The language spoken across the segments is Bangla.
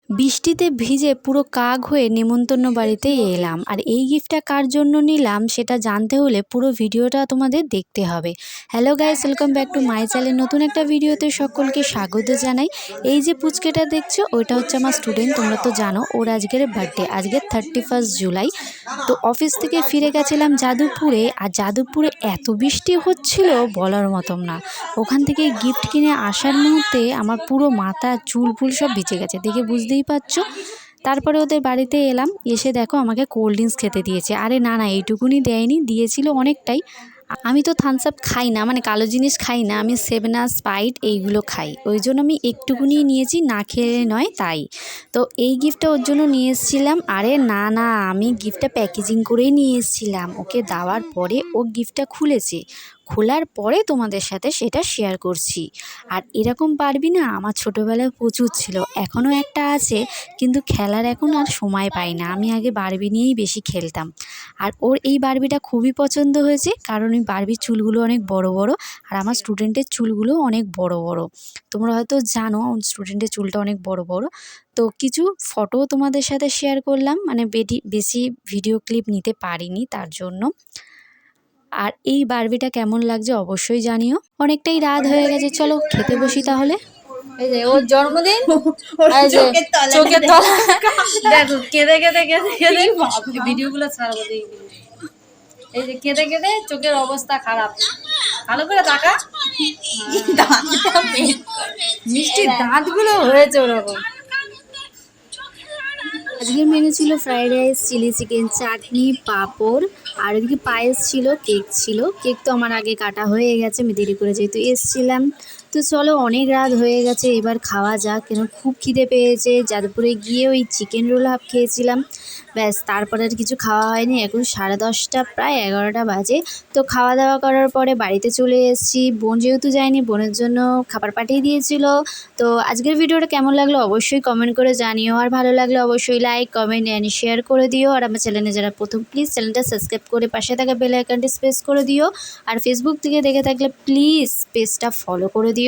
বৃষ্টিতে ভিজে পুরো কাক হয়ে নেমন্তন্ন বাড়িতে এলাম। আর এই গিফটটা কার জন্য নিলাম সেটা জানতে হলে পুরো ভিডিওটা তোমাদের দেখতে হবে। Hello guys, welcome back to my channel. নতুন একটা ভিডিওতে সকলকে স্বাগত জানাই। এই যে পুচকেটা দেখছো ওইটা হচ্ছে আমার স্টুডেন্ট। তোমরা তো জানো ওর আজকের বার্থডে, আজকে 31 জুলাই। তো অফিস থেকে ফিরে গেছিলাম যাদবপুরে, আর যাদবপুরে এত বৃষ্টি হচ্ছিল বলার মতন না। ওখান থেকে গিফট কিনে আসার মুহূর্তে আমার পুরো মাথা চুল ফুল সব ভিজে গেছে, দেখে বুঝতেই পারছো। তারপরে ওদের বাড়িতে এলাম, এসে দেখো আমাকে কোল্ড ড্রিঙ্কস খেতে দিয়েছে। আরে না না, এইটুকুনি দেয়নি, দিয়েছিল অনেকটাই। আমি তো থামস আপ খাই না, মানে কালো জিনিস খাই না, আমি 7 আপ স্প্রাইট এইগুলো খাই, ওই জন্য আমি একটুকুনি নিয়েছি, না খেলে নয় তাই। তো এই গিফটটা ওর জন্য নিয়ে এসেছিলাম। আরে না না, আমি গিফটটা প্যাকেজিং করেই নিয়ে এসেছিলাম। ওকে দেওয়ার পরে ও গিফটটা খুলেছে, খোলার পরে তোমাদের সাথে সেটা শেয়ার করছি। আর এরকম বারবি না আমার ছোটোবেলায় প্রচুর ছিল, এখনও একটা আছে, কিন্তু খেলার এখন আর সময় পাই না। আমি আগে বারবি নিয়েই বেশি খেলতাম। আর ওর এই বারবিটা খুবই পছন্দ হয়েছে, কারণ ওই বারবির চুলগুলো অনেক বড় বড়, আর আমার স্টুডেন্টের চুলগুলো অনেক বড় বড়। তোমরা হয়তো জানো স্টুডেন্টের চুলটা অনেক বড় বড়। তো কিছু ফটো তোমাদের সাথে শেয়ার করলাম, মানে বেশি ভিডিও ক্লিপ নিতে পারিনি তার জন্য। আর এই বারবিটা কেমন লাগছে অবশ্যই জানিও। অনেকটাই রাত হয়ে গেছে, চলো খেতে বসি তাহলে। এই যে ওর জন্মদিন, এই যে চোখের তলা দেখো কেঁদে কেঁদে কেঁদে কেঁদে ভিডিওগুলো ছাড়বো দেখবি। এই যে কেঁদে কেঁদে চোখের অবস্থা খারাপ। ভালো করে তাকা, মিষ্টির দাঁতগুলো হয়েছে ওরকম। আজকের মেনু ছিল ফ্রাইড রাইস, চিলি চিকেন, চাটনি, পাঁপড়, আর ওইদিকে পায়েস ছিল, কেক ছিল। কেক তো আমার আগে কাটা হয়ে গেছে, আমি দেরি করে যেহেতু এসছিলাম। তো চলো, অনেক রাত হয়ে গেছে, এবার খাওয়া যাক, কেন খুব খিদে পেয়েছে। যাদবপুরে গিয়ে ওই চিকেন রোল হাফ খেয়েছিলাম, ব্যাস। তারপরে আর কিছু খাওয়া হয়নি। এখন 10:30, প্রায় 11টা বাজে। তো খাওয়া দাওয়া করার পরে বাড়িতে চলে এসেছি। বোন যেহেতু যায়নি, বোনের জন্য খাবার পাঠিয়ে দিয়েছিল। তো আজকের ভিডিওটা কেমন লাগলো অবশ্যই কমেন্ট করে জানিও, আর ভালো লাগলে অবশ্যই লাইক, কমেন্ট অ্যান্ড শেয়ার করে দিও। আর আমার চ্যানেলে যারা প্রথম, প্লিজ চ্যানেলটা সাবস্ক্রাইব করে পাশে থাকা বেল আইকনটি প্রেস করে দিও। আর ফেসবুক থেকে দেখে থাকলে প্লিজ পেজটা ফলো করে দিও।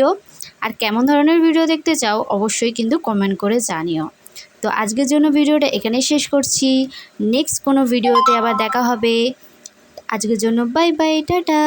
আর কেমন ধরনের ভিডিও দেখতে চাও অবশ্যই কিন্তু কমেন্ট করে জানিও। তো আজকের জন্য ভিডিওটা এখানেই শেষ করছি। নেক্সট কোনো ভিডিওতে আবার দেখা হবে। আজকের জন্য বাই বাই, টাটা।